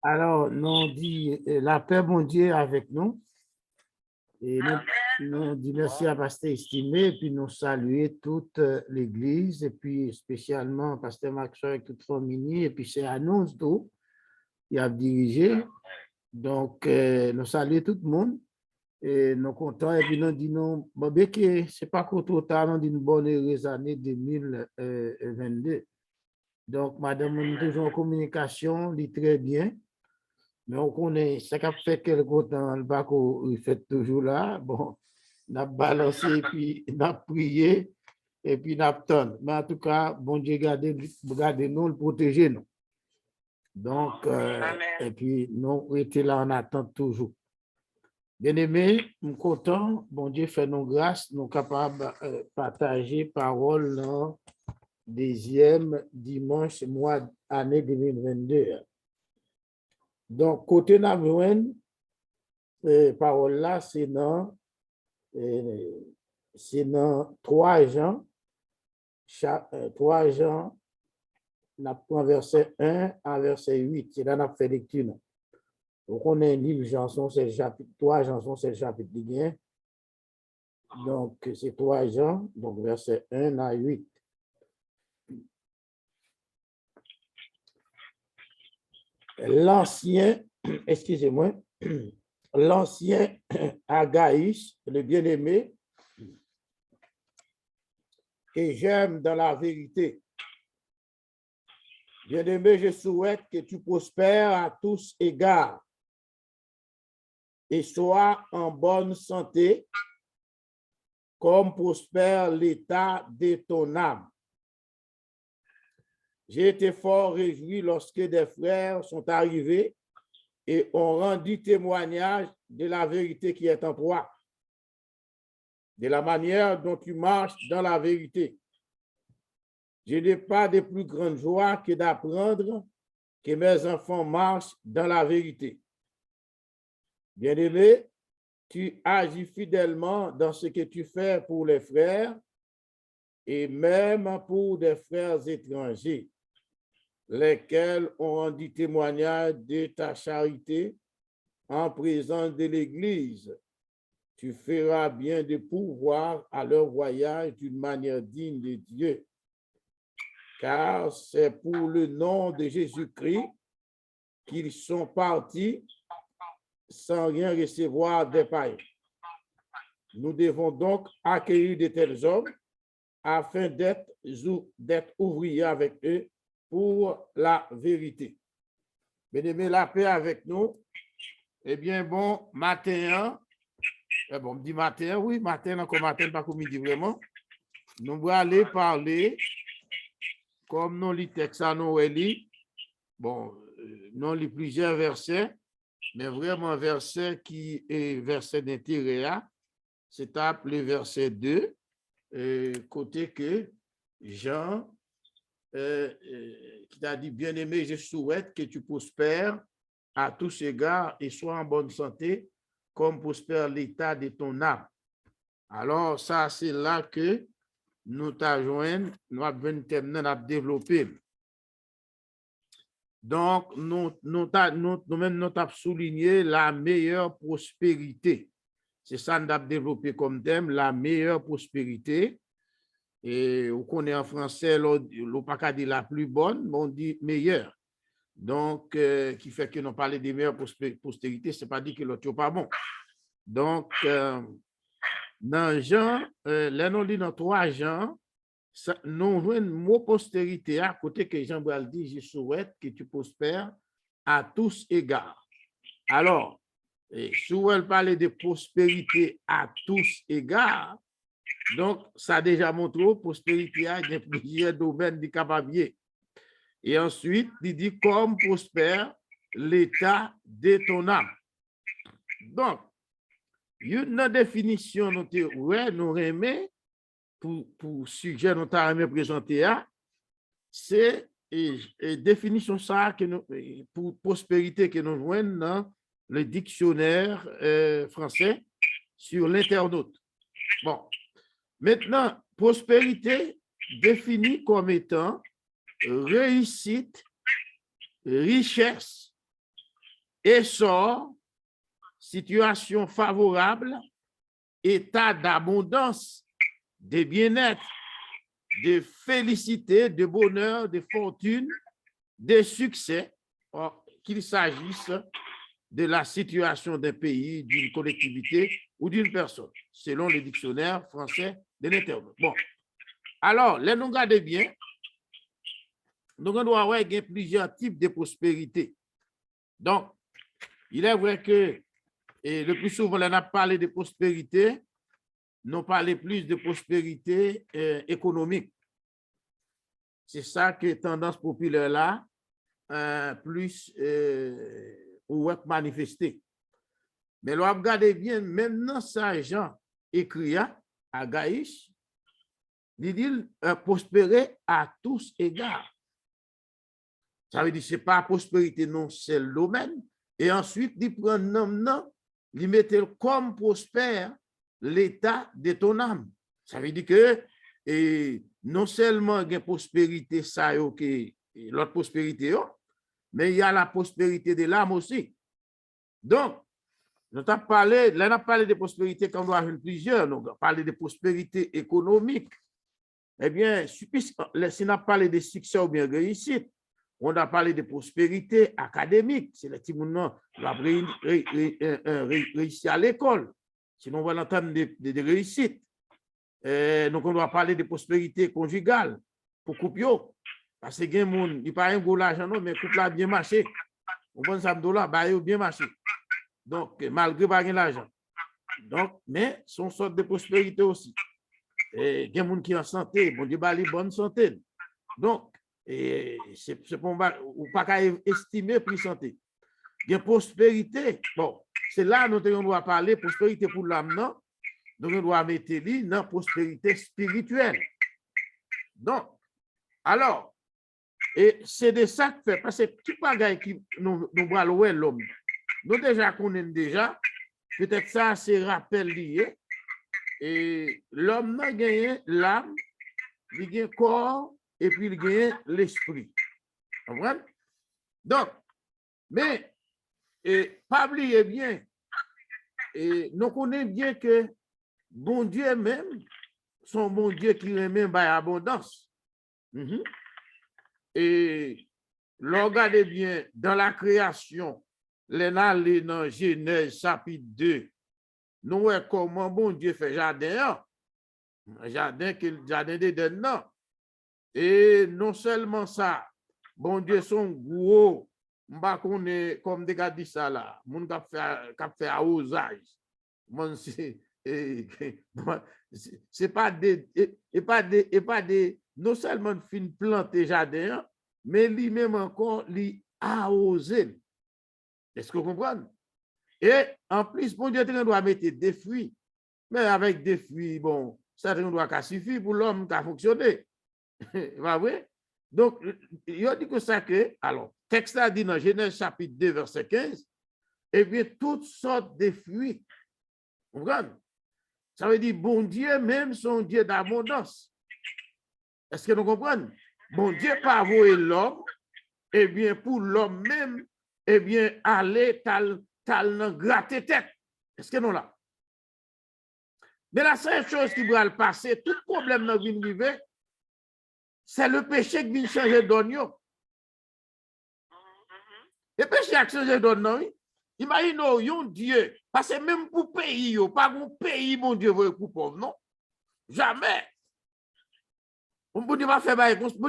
Alors, nous dit la paix, mon Dieu, avec nous. Et nous dit merci à Pasteur Estimé, et puis nous saluer toute l'Église, et puis spécialement Pasteur Maxwell et toute famille, et puis c'est Annonce d'eau, il a dirigé. Donc, nous saluons tout le monde, et nous comptons, et puis nous disons, bon, bien que ce n'est pas trop tard, nous disons une bonne heureuse année 2022. Donc, madame, nous sommes toujours en communication, dit très bien. Mais on connaît, ça a fait quelque temps, le bac, il fait toujours là. Bon, on a balancé, puis on a prié, et puis on a attendu. Mais en tout cas, bon Dieu, gardez-nous, le protégez-nous. Donc, et puis, nous étions là en attente toujours. Bien-aimés, nous sommes contents. Bon Dieu fait nos grâces, nous sommes capables de partager parole dans deuxième dimanche, mois année 2022. Donc, côté Navouen, parole là, c'est dans 3 Jean, 3 Jean, on prend verset 1 à verset 8. C'est là qu'on a fait lecture. Donc, on a un livre Janson, c'est le chapitre 3, Janson, c'est le chapitre 1. Donc, c'est 3 Jean, donc verset 1 à 8. L'ancien, excusez-moi, l'ancien Agaïs, le bien-aimé, que j'aime dans la vérité. Bien-aimé, je souhaite que tu prospères à tous égards et sois en bonne santé, comme prospère l'état de ton âme. J'ai été fort réjoui lorsque des frères sont arrivés et ont rendu témoignage de la vérité qui est en toi, de la manière dont tu marches dans la vérité. Je n'ai pas de plus grande joie que d'apprendre que mes enfants marchent dans la vérité. Bien-aimé, tu agis fidèlement dans ce que tu fais pour les frères et même pour des frères étrangers, lesquels ont rendu témoignage de ta charité en présence de l'Église. Tu feras bien de pourvoir à leur voyage d'une manière digne de Dieu, car c'est pour le nom de Jésus-Christ qu'ils sont partis sans rien recevoir des païens. Nous devons donc accueillir de tels hommes afin d'être ouvriers avec eux pour la vérité. Bien-aimés, la paix avec nous. Eh bien, bon, matin, bon, on me dit matin, oui, matin, encore matin, pas comme midi vraiment. Nous allons aller parler, comme nous lit texte à nous, bon, nous lit plusieurs versets, mais vraiment verset qui est verset d'intérêt, c'est appelé verset 2, côté que Jean, qui t'a dit, bien-aimé, je souhaite que tu prospères à tous égards et sois en bonne santé, comme prospère l'état de ton âme. Alors, ça, c'est là que nous t'ajoignons, nous avons terminé à développer. Donc, nous avons souligné la meilleure prospérité. C'est ça que nous avons développé comme thème, la meilleure prospérité. Et on connaît en français, on ne pas qu'à dire la plus bonne, mais on dit meilleure. Donc, qui fait que nous parlons des meilleures prospérités, ce n'est pas dit que l'autre n'est pas bon. Donc, dans Jean, là, nous lisons dans 3 Jean, nous avons un mot postérité à côté que Jean Bral dit, je souhaite que tu prospères à tous égards. Alors, si on parle de prospérité à tous égards, donc ça a déjà montré prospérité à plusieurs domaines du capabier. Et ensuite, il dit comme prospère l'état de ton âme. Donc, une définition nous remet pour sujet nous avons présenté, c'est une définition ça que nous, pour prospérité que nous voyons dans le dictionnaire français sur l'internaute. Bon, maintenant, prospérité définie comme étant réussite richesse, essor, situation favorable, état d'abondance, de bien-être, de félicité, de bonheur, de fortune, de succès, qu'il s'agisse de la situation d'un pays, d'une collectivité ou d'une personne, selon le dictionnaire français de l'Internet. Bon, alors, là, nous regardons bien, nous devons avoir plusieurs types de prospérité. Donc, il est vrai que le plus souvent, on a parlé de prospérité, nous parlons plus de prospérité économique. C'est ça que tendance populaire là, plus ou manifester. Mais là, regardez bien, même dans ça, Jean écrit à Gaïs, il dit prospérer à tous égards. Ça veut dire que ce n'est pas prospérité non, c'est le domaine. Et ensuite, il prend non, il met comme prospère l'état de ton âme. Ça veut dire que non seulement il y a prospérité, ça y est, l'autre prospérité, mais il y a la prospérité de l'âme aussi. Donc, on a parlé de prospérité quand on a plusieurs, on a parlé de prospérité économique. Eh bien, si on a parlé de succès ou bien réussite, on a parlé de prospérité académique. C'est le petit monde qui va réussir à l'école. Sinon, on va l'entendre de réussite. Donc, on doit parler de prospérité conjugale pour couple. Parce que les gens, il n'y a pas un gros argent, mais le couple a bien marché. On vend $100, bah, il a bien marché. Donc, malgré pas l'argent. Donc, mais son sorte de prospérité aussi. Et il y a des gens qui sont en santé, bon Dieu, bah, les bonne santé. Donc, c'est pour pas qu'à estimer plus santé. Il y a prospérité. Bon, c'est là que nous doit parler, prospérité pour l'âme, non? Donc, on doit mettre lui dans prospérité spirituelle. Donc, alors, et c'est de ça que fait, parce que tout bagage qui nous va louer l'homme. Nous déjà connaissons déjà, peut-être ça c'est rappel lié. Et l'homme n'a gagné l'âme, il gagne le corps et puis il gagne l'esprit. Vous comprenez? Donc, mais pas oublier bien, et nous connaissons bien que bon Dieu même, son bon Dieu qui remet par abondance. Et regardez bien, dans la création, les allés dans Genèse chapitre 2, nous voyons comment bon Dieu fait jardin, un jardin qui est le jardin d'Éden. Et non seulement ça, bon Dieu son gros, comme des gars dit ça là, mon qui fait arrosage. C'est pas des, non seulement fin planter jardin, mais lui-même encore, lui arroser. Est-ce que vous comprenez? Et en plus, bon Dieu, on doit mettre des fruits. Mais avec des fruits, bon, ça doit suffire pour l'homme qui a fonctionné. Pas vrai? Donc, il dit que ça que, alors, texte a dit dans Genèse chapitre 2, verset 15, eh bien, toutes sortes de fruits. Vous comprenez? Ça veut dire, bon Dieu, même son Dieu d'abondance. Est-ce que nous comprenons? Bon Dieu, pas vouer l'homme, eh bien, pour l'homme même, eh bien, aller tal gratter tête. Est-ce que nous là? Mais la seule chose qui va le passer, tout problème dans une vie, c'est le péché qui vient changer d'onio. Le péché a changé d'onio. Imaginez un Dieu, parce que même pour pays, pas un pays, mon Dieu, veut pour pauvre, non? Jamais. Bon Dieu va faire bon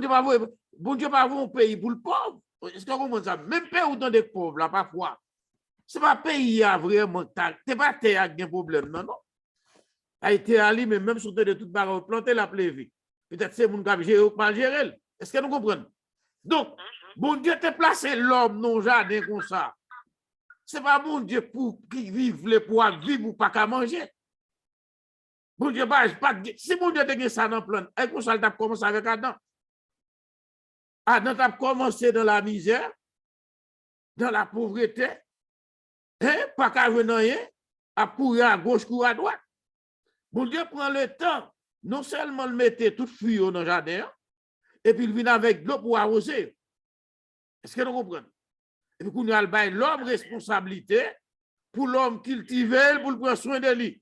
Dieu va avoir un pays pour le pauvre. Est-ce que vous comprenez ça? Même pays où dans des pauvres, là, parfois. Ce n'est pas un pays à vraiment, c'est pas terre qui a un problème, non, non. A été allé, mais même sur de toute barre, planter la pleuve. Peut-être c'est mon qui a mal géré. Est-ce que nous comprenons? Donc, bon Dieu t'a placé l'homme dans le jardin comme ça. Ce n'est pas bon Dieu pour qui vive les poids, vivre ou pas qu'à manger. Bon Dieu, si bon Dieu t'a ça dans le plan, et qu'on s'en a commencé avec Adam. Adam a commencé dans la misère, dans la pauvreté, pas qu'à venir rien, à courir à gauche, courir à droite. Bon Dieu prend le temps, non seulement de mettre tout fruit dans le jardin, et puis il vient avec de l'eau pour arroser. Est-ce que nous comprenons? Et puis, nous avons l'homme responsabilité pour l'homme cultiver, pour prendre soin de lui.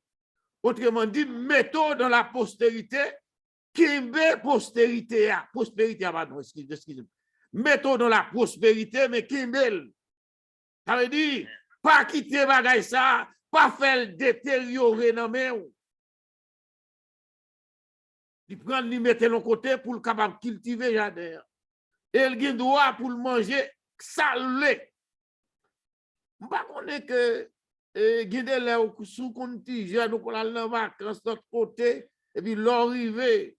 Autrement dit, mettons dans la postérité, Kimbe postérité, pardon, excusez-moi. Mettons dans la prospérité, mais Kimbel. Ça veut dire, pas quitter bagay ça, pas faire détériorer dans mes ou. Il prend, il mettre de côté pour le capable cultiver jardin. Et il a droit pour le manger salé. Je ne sais pas que guider là sous contingent, nous pour aller en vacances de l'autre côté, et puis l'arrivée,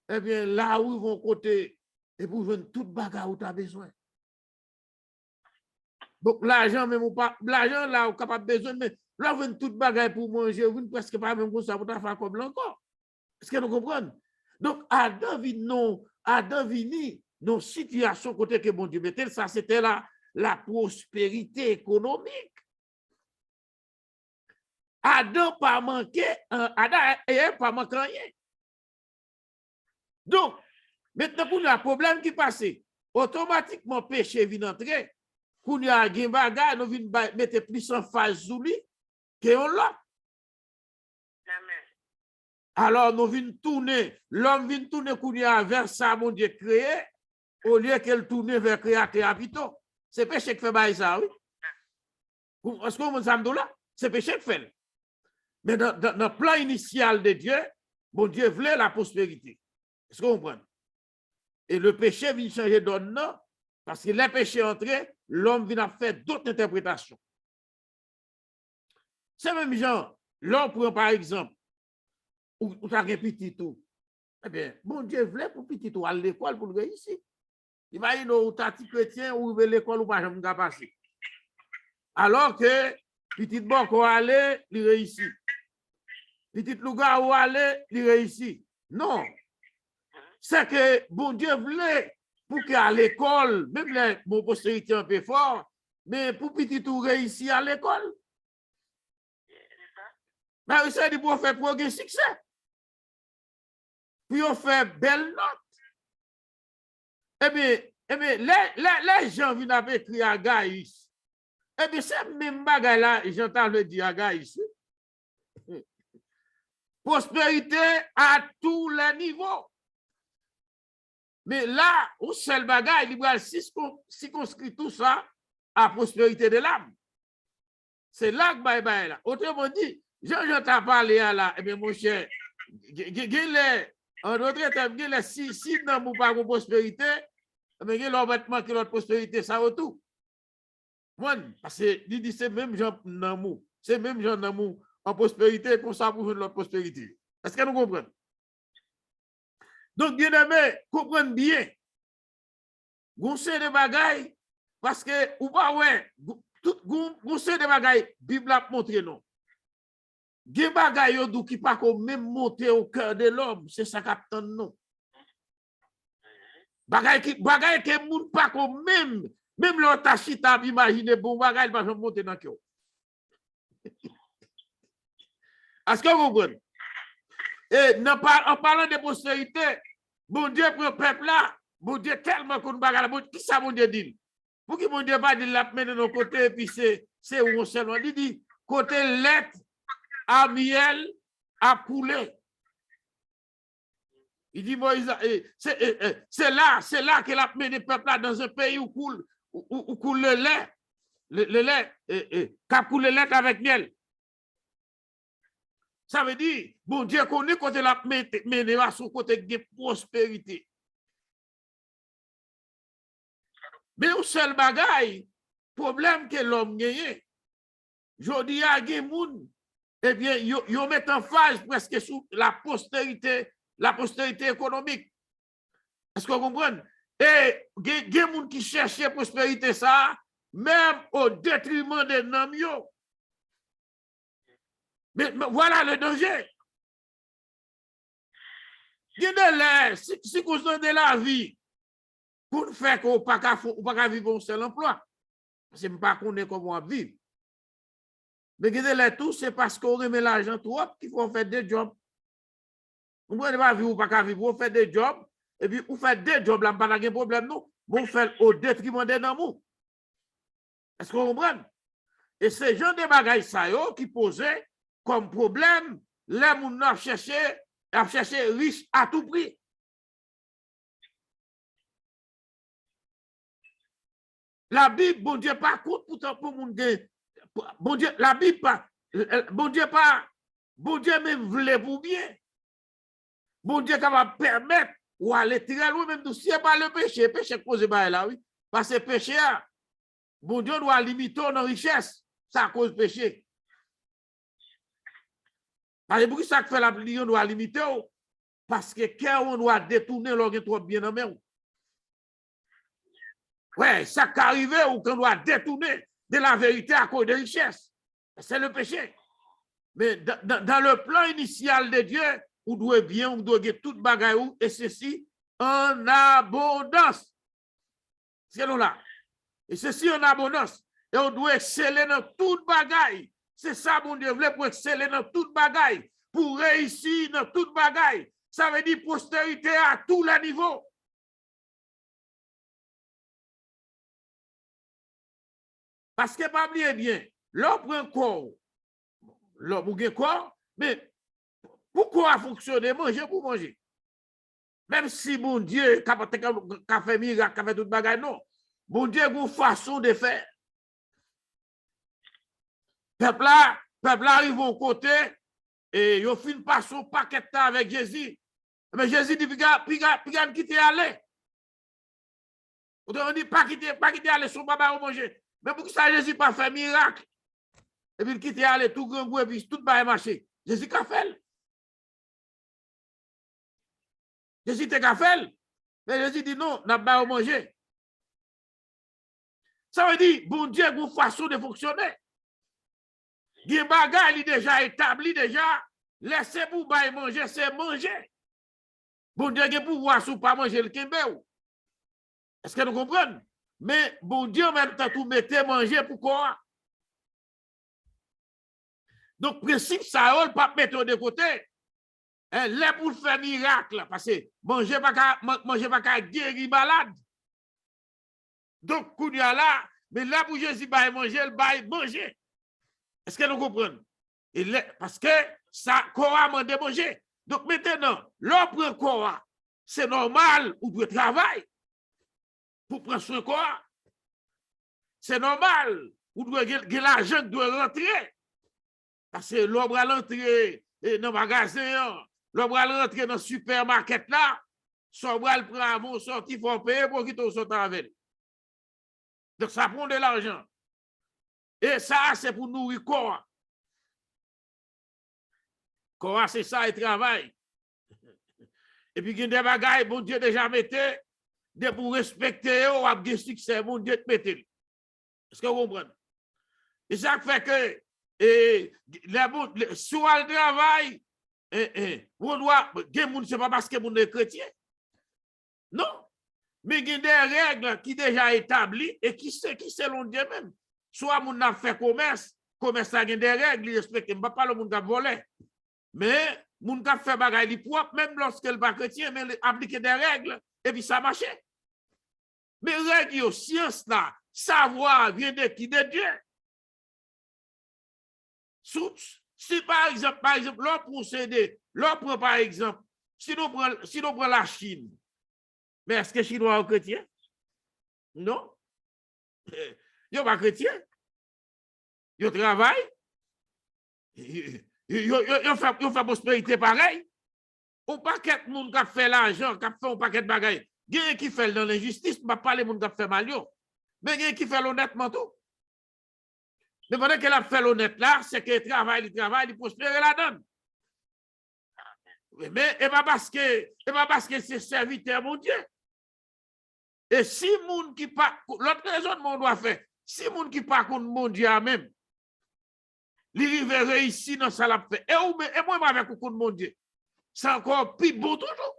et bien là où ils vont côté, et pour jouer toute bagarre où tu as besoin. Donc l'argent, même ou pas, l'argent là, où capable besoin, mais là, vous toute bagarre pour manger, vous ne presque pas même comme ça, vous faire comme encore. Est-ce que nous comprenons? Donc, Adam vini, nos situations côté que bon Dieu mettait, ça c'était la prospérité économique. Adam pas manqué, Adam n'a pas manqué rien. Donc, maintenant, pour le problème qui passe, automatiquement, péché vient entrer. Pour nous, a un bagage, nous venons mettre plus en phase sous lui que on l'a. Alors, nous venons tourner, l'homme vient tourner vers ça, mon Dieu créé, au lieu qu'elle tourne vers créateur habitant. C'est péché qui fait ça, oui. Est-ce que vous savez là? C'est péché qui fait. Mais dans le plan initial de Dieu, mon Dieu voulait la prospérité. Est-ce que vous comprenez? Et le péché vient changer d'ordre, parce que les péchés entrés, l'homme vient faire d'autres interprétations. C'est même genre, l'homme prend par exemple, ou tu as un petit tout. Eh bien, bon Dieu voulait pour petit tout à l'école pour le réussir. Il va y avoir un petit chrétien ou l'école ou pas jamais passer. Alors que petit bon qu'on aller, il réussit. Petit louga ou aller, il réussit. Non. C'est que bon Dieu voulait pour qu'à l'école, même les mon postérité un peu fort, mais pour petit tout réussir à l'école. Mais ça dit pour faire progrès succès. Puis on fait belle note. Eh bien, les gens viennent avec écrit à Gaïs. Eh bien, c'est même bagage là, j'entends le dire à Gaïs. Prospérité à tous les niveaux. Mais là, au seul bagage, il va circonscrire tout ça à prospérité de l'âme. C'est là que bye là. Autrement dit, j'entends parler là, eh bien, mon cher, en d'autres termes, si dans mon pas de prospérité, mais il y a l'embêtement que l'autre prospérité, ça va tout. Parce que il dit c'est même gens d'amour, c'est même gens d'amour en prospérité qu'on ça pour l'autre prospérité. Est-ce que nous comprenons? Donc, bien aimé, comprenez bien. Vous savez des bagailles, parce que, ou pas, ouais, vous savez des bagailles, Bible a montré non. Des bagailles qui pas même monter au cœur de l'homme, c'est ça qu'attend non. Bagaille qui moun pas comme même l'autre chita imaginer bon bagaille pas monter dans cœur. Est-ce que vous comprenez? Et en parlant de postérité, bon Dieu pour le peuple là, bon Dieu tellement qu'on bagaille, qui ça mon Dieu dit? Pour qui mon Dieu pas dit la mener de nos côtés et puis c'est où on seulement il dit côté lait à miel à poulet. Il dit Moïse, c'est là qu'elle a mené le peuple là dans un pays où coule le lait, qu'a coule le lait avec miel. Ça veut dire, bon Dieu connaît côté la mené à son côté de prospérité. Mais au seul bagaille, problème que l'homme gagne, je dis à Gemoun, eh bien, ils mettent en phase presque sur la postérité économique. Est-ce que vous comprenez? Et il y a des gens qui cherchent la prospérité, ça, même au détriment des noms. Mais voilà le danger. Il y a des circonstances de la vie pour faire qu'on ne peut pas vivre un seul emploi. Ce n'est pas qu'on est comment vivre. Mais regardez tout, c'est parce qu'on remet l'argent trop qu'il faut faire des jobs. Vous ne pouvez pas vivre ou pas vivre, vous faites des jobs, et puis vous faites des jobs, là, pas de problème, non. bon fait au détriment des amours. Est-ce qu'on comprend? Et c'est genre de bagailles ça qui posaient comme problème les gens a cherché riche à tout prix. La Bible, bon Dieu, pas compte pour mon bon Dieu, la Bible pas, bon Dieu même voulait pour bien. Bon Dieu capable permettre ou aller très loin même si c'est pas le péché cause là oui, parce que péché bon Dieu doit limiter nos richesses, ça cause péché. Parce que ça fait la on doit limiter parce que quand on doit détourner l'orgue trop bien en main. Ouais, ça qui arrive ou qu'on doit détourner de la vérité à cause de richesses. C'est le péché. Mais dans le plan initial de Dieu, on doit bien, on doit get toute bagaille et ceci en abondance. C'est là. Et ceci en abondance. Et on doit exceller dans toute bagaille. C'est ça, mon Dieu, pour exceller dans toute bagaille, pour réussir dans toute bagaille. Ça veut dire postérité à tous les niveaux. Parce que, pas bien, l'homme prend corps, l'homme a corps, mais pourquoi fonctionner, manger pour manger? Même si mon Dieu, a fait miracle, a fait toute bagaille, non. Mon Dieu a une façon de faire. Peuple là arrive au côté et il fait une passion paquet avec Jésus. Mais Jésus dit, puis quitter aller. On dit, pas quitter aller, son baba au manger. Mais pour que ça, Jésus pas fait miracle. Et puis, il quitte aller tout grand goût et puis tout va marcher. Jésus qu'a fait. Jésus t'a fait. Mais Jésus dit non, n'a pas manger. Ça veut dire, bon Dieu a une façon de fonctionner. Il y a des bagages, il est déjà établi, déjà. Laissez pour manger, c'est manger. Bon Dieu a pouvoir sous pas manger le kembe. Est-ce que nous comprenons? Mais bon Dieu, en même temps, tout mettez manger pour quoi? Donc, principe, ça, on ne pas mettre de côté. Là, pour faire miracle, parce que manger pas qu'à guérir malade. Donc, qu'on y a là, mais là, pour Jésus, il manger, il va manger. Est-ce que nous comprenons? Parce que ça, quoi, m'a manger. Donc, maintenant, l'on prend quoi? C'est normal, ou doit travailler. Pour prendre soin quoi? C'est normal. Ou doit l'argent doit rentrer. Parce que l'homme va rentrer dans le magasin, l'homme va rentrer dans le supermarché là, son bras le prend à mon sorti, il faut payer pour qu'il te sorte avec. Donc ça prend de l'argent. Et ça, c'est pour nourrir quoi? Quoi, c'est ça, il travaille. Et puis, il y a des bagailles, bon Dieu déjà mettait. Pour respecter, on a des succès, mon Dieu te mette. Est-ce que vous comprenez? Et ça fait que, soit le travail, on doit, c'est pas parce que vous êtes chrétien. Non. Mais il y a des règles qui sont déjà établies et qui selon Dieu même. Soit on a fait commerce a des règles, il respecte, je ne vais pas parler de monde qui a volé. Mais on a fait bagaille propre, même lorsqu'elle n'est pas chrétien, mais appliquer des règles, et puis ça marchait. Mais règles, science là, savoir vient de qui? De Dieu. Si par exemple, l'on procède, l'on prend par exemple, si l'on prend la Chine, mais est-ce que les Chinois sont chrétiens? Non. Ils ne sont pas chrétiens. Ils travaillent. Ils font prospérité pareil. On paquet de monde qui fait l'argent, qui fait un paquet de bagailles. Il y a qui fait dans l'injustice, je ne vais pas parler de monde qui fait mal. Mais il y a qui fait honnêtement tout. Mais pendant qu'elle a fait l'honnête là, c'est qu'elle travaille, il prospère la donne. Mais et pas parce que c'est serviteur mon Dieu. Et si moun qui pas l'autre raisonnement doit faire, si moun qui pas contre mon Dieu même, il rive réussir dans ça l'a fait. Et moi avec contre mon Dieu. C'est encore plus beau toujours.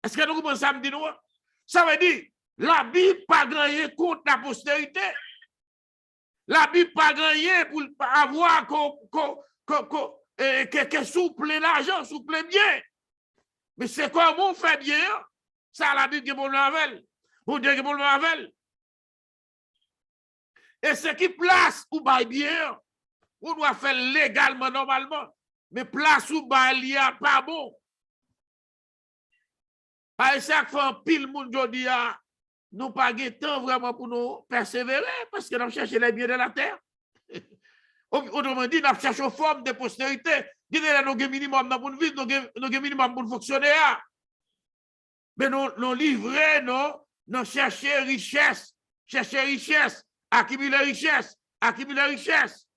Est-ce que nous comprenons ça me dit nous? Ça veut dire la Bible pas gagné contre la postérité. La Bible pas gagné pour avoir que souple l'argent, souple bien. Mais c'est comment on fait bien. Ça, la Bible est bon avec. Bon Dieu qui pour le mavel. Et ce qui place ou bail bien, on doit faire légalement, normalement. Mais place ou bail, il n'y a pas bon. À chaque fois, un pile monde jodi a, nous pas de temps vraiment pour nous persévérer parce que nous cherchons les biens de la terre. Autrement dit, nous cherchons une forme de postérité. Nous avons un minimum pour nous vivre, nous avons un minimum pour fonctionner. Mais nous livrons, nous cherchons richesse, accumuler richesse.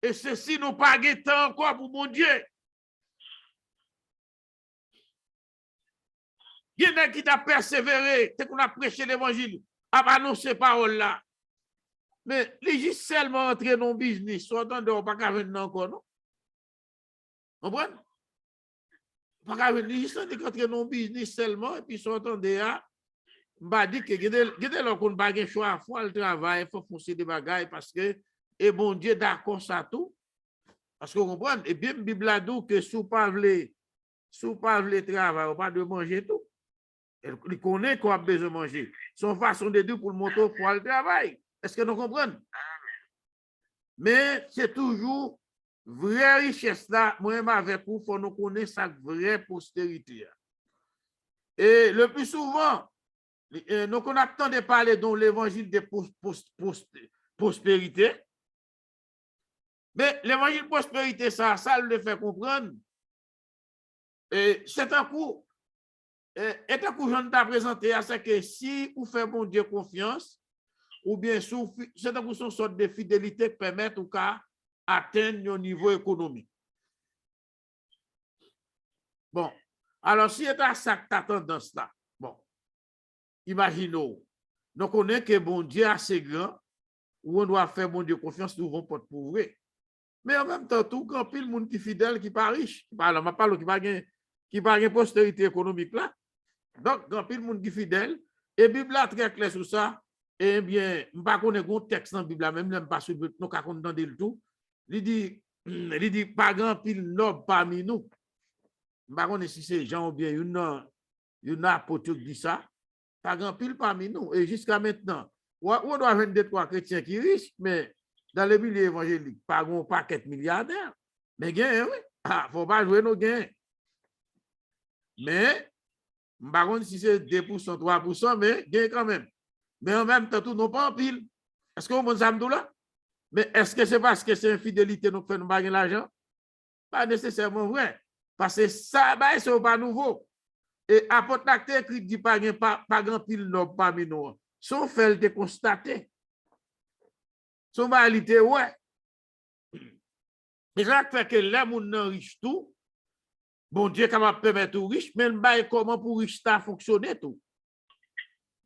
Et ceci, nous pas de temps encore pour mon Dieu. Il y en a qui t'a persévéré, c'est qu'on a prêché l'évangile, à annoncer parole là. Mais les gens seulement entrer dans le business, soit entendre, on pas qu'à venir encore, non? Vous comprenez? Pas qu'à venir, ils sont entrer dans le business seulement, et puis soit entendre, on va dire que, il qu'on n'a pas choix, il faut le travail, il faut foncer des bagailles, parce que, et bon Dieu, d'accord, ça tout. Parce que vous comprenez? Et bien, la Bible a dit que si vous ne pouvez pas travailler, vous pas de manger tout. Il connaît qu'on a besoin de manger. Son façon de dire pour le moto pour le travail. Est-ce que nous comprenons? Mais c'est toujours vraie richesse là. Moi-même avec vous, il faut nous connaître sa vraie postérité. Et le plus souvent, nous on a tant de parler dans l'évangile de prospérité. Mais l'évangile de prospérité, ça le fait comprendre. Et c'est un coup. Et tant que je t'ai présenté, c'est que si vous faites mon Dieu confiance, ou bien c'est une sorte de fidélité qui permet au cas atteindre un niveau économique. Bon, alors si c'est à ça que tu as tendance là, bon, imaginons, nous connaissons que bon Dieu est assez grand, où on doit faire mon Dieu confiance, nous ne pouvons pas pour vrai. Mais en même temps, tout grand pile monde qui est fidèle, qui n'est pas riche, qui parle, qui n'a pas de postérité économique là. Donc, grand pile monde qui est fidèle, et la Bible est très claire sur ça. Eh bien, je ne sais pas si un texte dans la Bible, même je ne sais pas si nous avons entendu le tout. Il dit, pas grand pile noble parmi nous. Je ne sais pas si c'est Jean ou bien une apôtre qui dit ça. Pas grand pile parmi nous. Et jusqu'à maintenant, on doit 23 chrétiens qui sont riches, mais dans le milieu évangélique, pas un paquet de milliardaires. Mais gain, oui. Il ne faut pas jouer nos gains. Mais, je ne sais pas si c'est 2%, 3%, mais gain quand même. Mais en même temps, tout non pas en pile. Est-ce que vous avez dit là? Mais est-ce que c'est parce que c'est infidélité nous fait nous gagner l'argent? Pas nécessairement vrai. Parce que ça, c'est pas nouveau. Et apôtre l'acte écrit dit pas grand pile noble parmi nous. Son fait de constater. Son réalité, ouais. Et ça fait que les gens sont riches tout. Bon Dieu, comment permettre aux riches, mais comment pour riche ça fonctionner tout.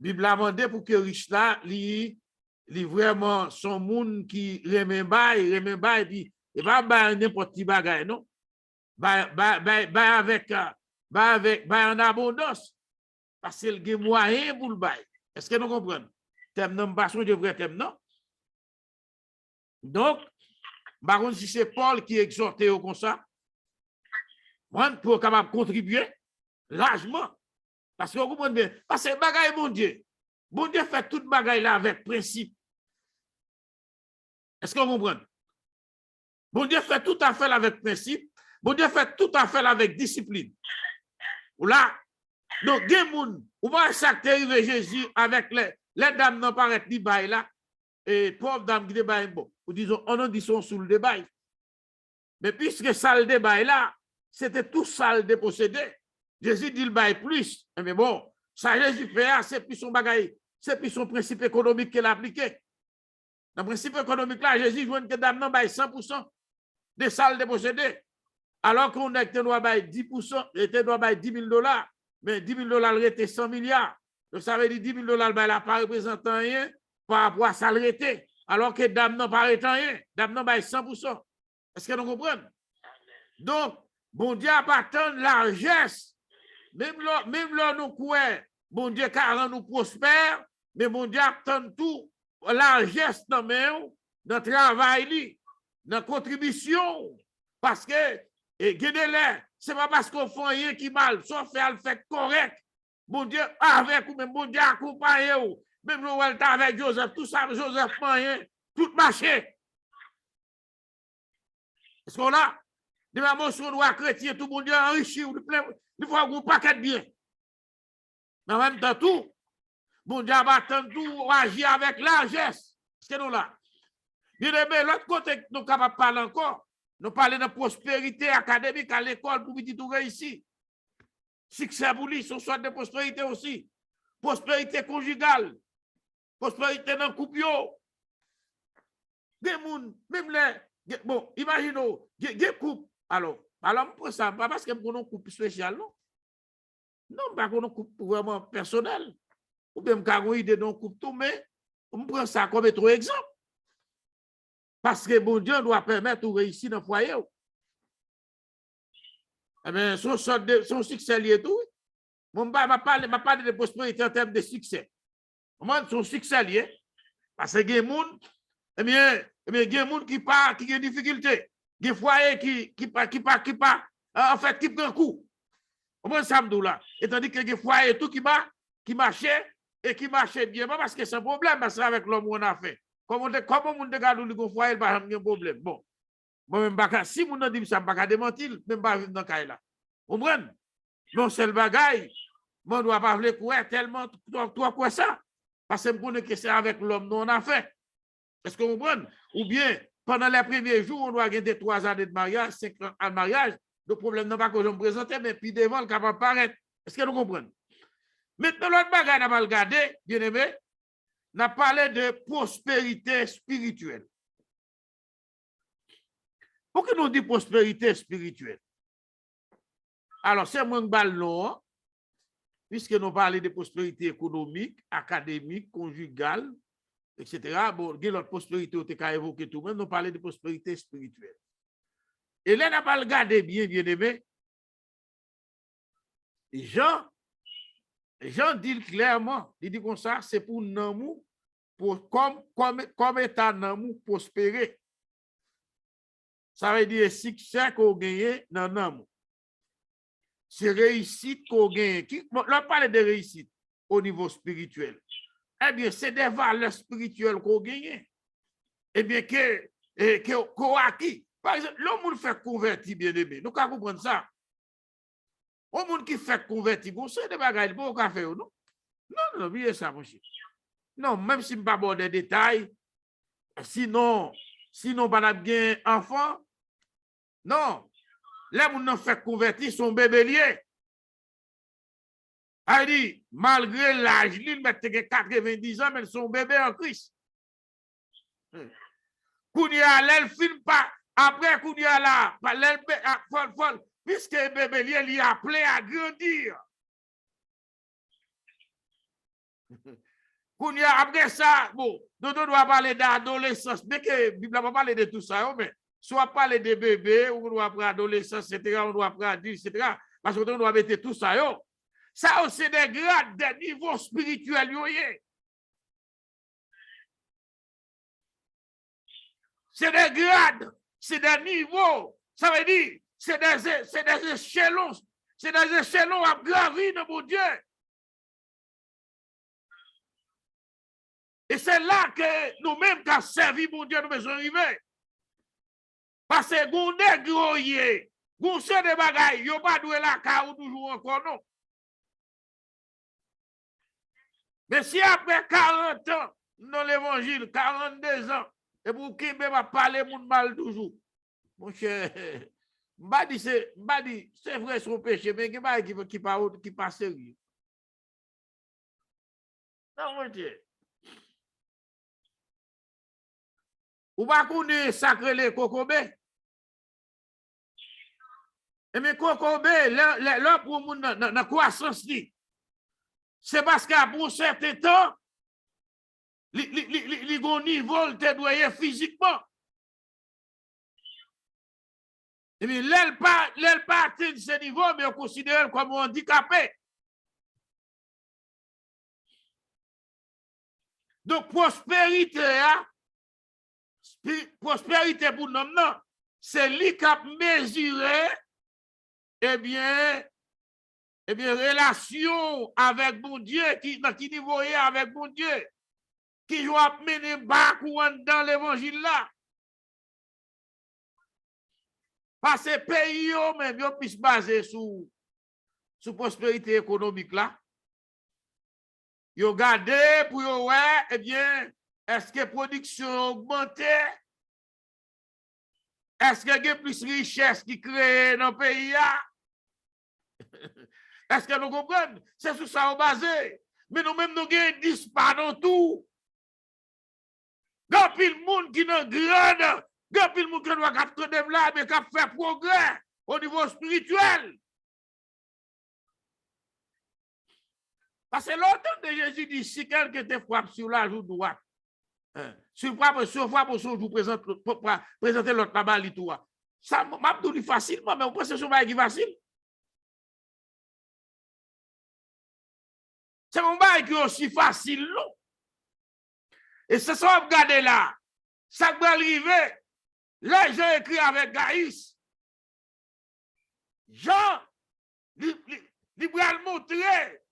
Bible a demandé pour que riche là, li vraiment son monde qui remet bail, puis et pas bail n'importe qui bagaille, non. Bail avec en abondance. Parce qu'il y a moyen pour le bail. Est-ce que nous comprenons? Thème non, pas de vrai thème, non? Donc, par contre, si c'est Paul qui exhortait comme ça, pour capable contribuer largement. Parce que vous comprenez bien, parce que bagaille, mon Dieu fait toute bagaille là avec principe. Est-ce que vous comprenez? Bon Dieu fait tout à fait avec principe. Bon Dieu fait tout à fait avec discipline. Ou là, donc, des gens, ou va chaque arrivé Jésus avec les dames n'ont pas été bail là, et pauvres dames qui débaillent, bon, ou disons, on a dit son sous le débail. Mais puisque ça le débail là, c'était tout ça le dépossédé. Jésus dit le bail plus. Mais bon, ça Jésus fait, c'est plus son bagaille, c'est plus son principe économique qu'il a appliqué. Dans le principe économique là, Jésus joue que dame n'en bail 100% des salles dépossédées. Alors qu'on a été doit bail 10%, était doit bail $10,000, mais $10,000 était 100 milliards. Donc ça veut dire $10,000 bail là pas représentant rien par rapport à ça le alors que dame n'en pas rien, dame n'en bail 100%. Est-ce que nous comprenons? Donc, bon Dieu a pas tant de largesse. Même là, nous croyons, bon Dieu, car nous prospère, mais bon Dieu a tant tout largesse dans le travail, dans la contribution. Parce que, ce n'est pas parce qu'on fait rien qui mal, sauf faire le fait correct. Bon Dieu, avec ou même bon Dieu accompagné ou. Même nous, elle avec Joseph, tout ça, Joseph, rien, tout marché. Est-ce qu'on a? De ma motion doit chrétien, tout le monde enrichi, il faut un paquet de bien. Mais en même temps, tout, bon Dieu va attendre tout, agir avec largesse. Est-ce que nous là? Bien aimé, l'autre côté, nous sommes capables de parler encore. Nous parlons de prospérité académique à l'école pour petit tout réussir. Succès pour lui, son soit de prospérité aussi. Prospérité conjugale. Prospérité dans le couple. Des gens, même les. Bon, imaginez, des couples. Alors, on prend ça, pas parce que nous avons un couple spécial, non? Non, pas qu'on a un couple vraiment personnel. Ou bien, quand on a une idée d'un couple tout, mais on prend ça comme un exemple. Parce que bon Dieu doit permettre de réussir dans le foyer. Eh bien, son succès lié tout. Je ne vais pas de prospérité en termes de succès. Son succès lié. Parce que il y a des gens, eh bien, il y a des gens qui ont des difficultés. Des foyers qui en fait, qui prennent coup. Comment ça me dit là? Et tandis que des foyers tout qui marchaient et qui marchaient bien, parce que c'est un problème, c'est avec l'homme qu'on a fait. Comment on regarde le foyer, il n'y a pas de problème. Bon, moi-même, si on dit ça, je ne vais pas démentir, même pas vivre dans le cas là. Vous comprenez? Non, c'est le bagaille. Moi, je ne dois pas vouloir courir tellement, toi, quoi ça? Parce que je connais que c'est avec l'homme, non, on a fait. Est-ce que vous comprenez? Ou bien, pendant les premiers jours, on doit gagner 3 années de mariage, 5 ans de mariage. Le problème n'est pas que je me présente, mais puis devant, le capable paraître. Est-ce que vous comprenez? Maintenant, l'autre bagaille, on va regarder, bien aimé, on a parlé de prospérité spirituelle. Pourquoi nous dit prospérité spirituelle? Alors, c'est moins ballon, puisque nous parlons de prospérité économique, académique, conjugale, etc. Bon, il y a l'autre prospérité qui a évoqué tout le monde, nous parlons de prospérité spirituelle. Et là, on n'a pas regardé bien, bien aimé. Jean dit clairement, il dit comme ça, c'est pour nous, comme état nous prospérer. Ça veut dire succès qu'on gagne dans nous. C'est réussite qu'on gagne. Là, on parle de réussite au niveau spirituel. Eh bien, c'est des valeurs spirituelles qu'on gagne. Eh bien, qu'on acquis. Par exemple, l'homme qui fait convertir, bien aimé, nous pouvons comprendre ça. Le monde qui fait convertir, bon, c'est des bagages, bon, qu'on fait, non? Non, oubliez ça, mon cher. Non, même si je ne pas bon des détails, sinon, pas bien enfant, non. Les gens qui fait convertir son bébé lié. Elle dit, malgré l'âge, il met 90 ans, mais son bébé en Christ. Kounia, elle filme pas. Après, Kounia là, puisque le bébé lié, il a appelé à grandir. Kounia, après ça, bon, nous devons parler d'adolescence, mais que la Bible va parler de tout ça, mais soit parler de bébé, ou on doit prendre adolescence, etc., on doit prendre adulte, etc., parce qu'on doit mettre tout ça, yo. Ça, c'est des grades, des niveaux spirituels, yo. C'est des grades, c'est des niveaux. Ça veut dire, c'est des échelons. C'est des échelons à gravir dans mon Dieu. Et c'est là que nous-mêmes, qui avons servi mon Dieu, nous besoin arriver. Parce que nous négocions, nous sommes des bagailles, nous ne pas doué la car ou toujours encore, non. Mais si après 40 ans, dans l'évangile, 42 ans, et pour qui va parler mon mal toujours, mon cher, c'est vrai son péché, mais qui pas sérieux. Non, mon Dieu. Ou pas qu'on est sacré les cocobés? Et mais cocobé, là pour mon dans croissance, c'est parce qu'après un certain temps, les niveau te doyer physiquement. Et bien, l'aile pas atteint ce niveau, mais on considère comme handicapé. Donc, prospérité pour nous, c'est lui qui a mesuré, eh bien, eh bien, relation avec mon Dieu, dans qui niveau est avec mon Dieu, qui joue à mener bas dans l'évangile là. Parce que pays, même, ils puissent baser sur prospérité économique là. Ils ont gardé pour ouais, eh bien, est-ce que la production augmente? Est-ce qu'il y a plus de richesse qui crée dans le pays? Est-ce que nous comprenons? C'est sur ça qu'on basé. Mais nous-mêmes, nous avons 10 pas dans tout. Il y a plus de monde qui est grand. Il y a plus de monde qui doit développer, mais qui fait progrès au niveau spirituel. Parce que longtemps de Jésus dit, si quelqu'un te frappe sur la joue droite, sur frappe sur joue présenter l'autre là-bas, ça m'a dit facilement, mais on pense que c'est facile. C'est un bail qui est aussi facile, non? Et c'est ça, regardez là. Ça va arriver. Là, j'ai écrit avec Gaïs. Jean, il va le montrer.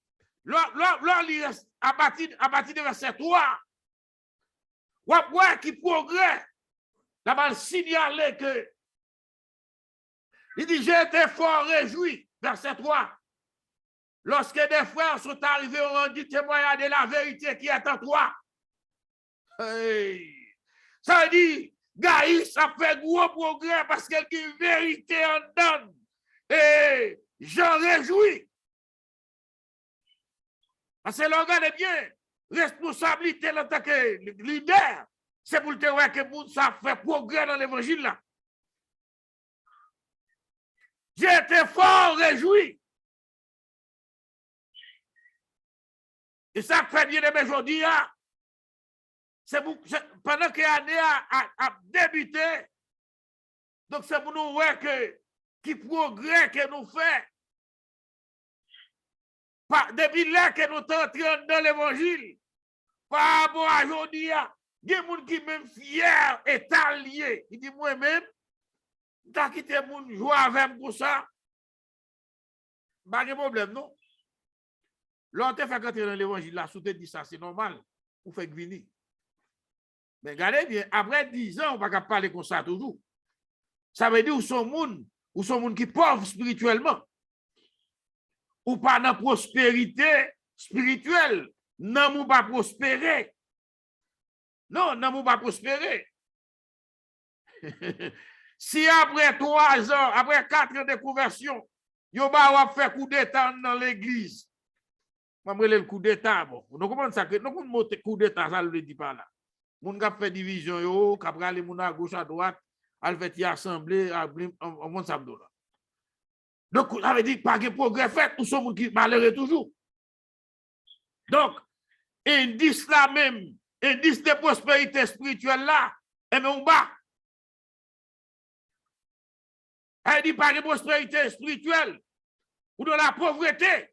À partir de verset 3, on va voir qu'il progresse. Là, on va signaler que il dit, j'ai été fort réjoui, verset 3. Lorsque des frères sont arrivés, on rendu témoignage de la vérité qui est en toi. Hey. Ça veut dire, Gaïs a fait gros progrès parce qu'il y a une vérité en donne. Et j'en réjouis. Parce que regardez bien, responsabilité en tant que leader, c'est pour te voir que ça fait progrès dans l'évangile là. J'ai été fort réjoui. Et ça fait bien de aujourd'hui, c'est pendant que l'année a débuté, donc c'est pour nous voir que qui progrès que nous faisons. Depuis là que nous entrons dans l'évangile, par rapport à aujourd'hui, il y a des gens qui sont même fiers et alliés. Il dit moi-même, t'as quitté mon jouer avec pour ça. Pas de problème, non? L'autre fait rentrer dans l'évangile, là, sous te dit ça, c'est normal. Vous faites venir. Mais regardez bien, après 10 ans, on ne va pas parler comme ça toujours. Ça veut dire où sont les gens qui pauvres spirituellement. Ou pas dans la prospérité spirituelle. Non, nous pas prospérer. Non, nous pas prospérer. Si après 3 ans, après 4 ans de conversion, vous va faire coup d'état dans l'église. Je vais le coup d'état. Bon. Nous comprenons ça que nous comprenons coup d'état, ça ne le dit pas là. Moun k'ap fait division yo, k'ap rale moun à gauche à droite, al fait y assemblée, on monte ça là. Donc ça veut dire pas de progrès fait, ou sont moun qui malheureux toujours. Donc indice là même, indice de prospérité spirituelle là, et bien on bat. Elle dit pas de prospérité spirituelle ou de la pauvreté.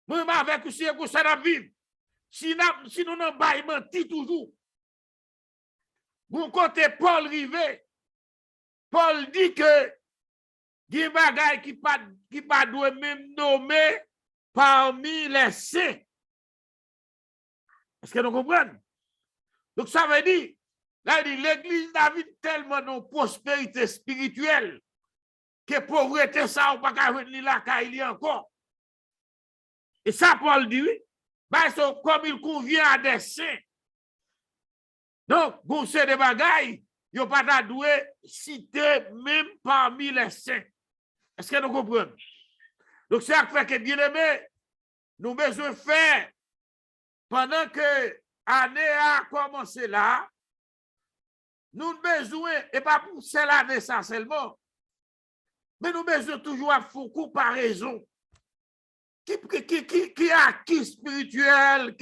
Moi avec aussi que ça n'a vivre. Si nous n'avons pas menti toujours, bon côté Paul Rivet, Paul dit que il y a des bagages qui pas doivent même nommer parmi les saints. Est-ce que nous comprenons? Donc ça veut dire, là, l'église David tellement de prospérité spirituelle que pauvreté, ça, on ne peut pas venir là, il y a encore. Et ça, Paul dit, oui. Comme il convient à des saints. Donc, pour ces bagailles, il n'y a pas doué citer même parmi les saints. Est-ce que nous comprenons? Donc, c'est ça qui fait que, bien aimé, nous avons besoin de faire, pendant que l'année a commencé là, nous avons besoin, et pas pour cette année ça seulement, mais nous avons besoin toujours à faire comparaison. Qui a acquis spirituel,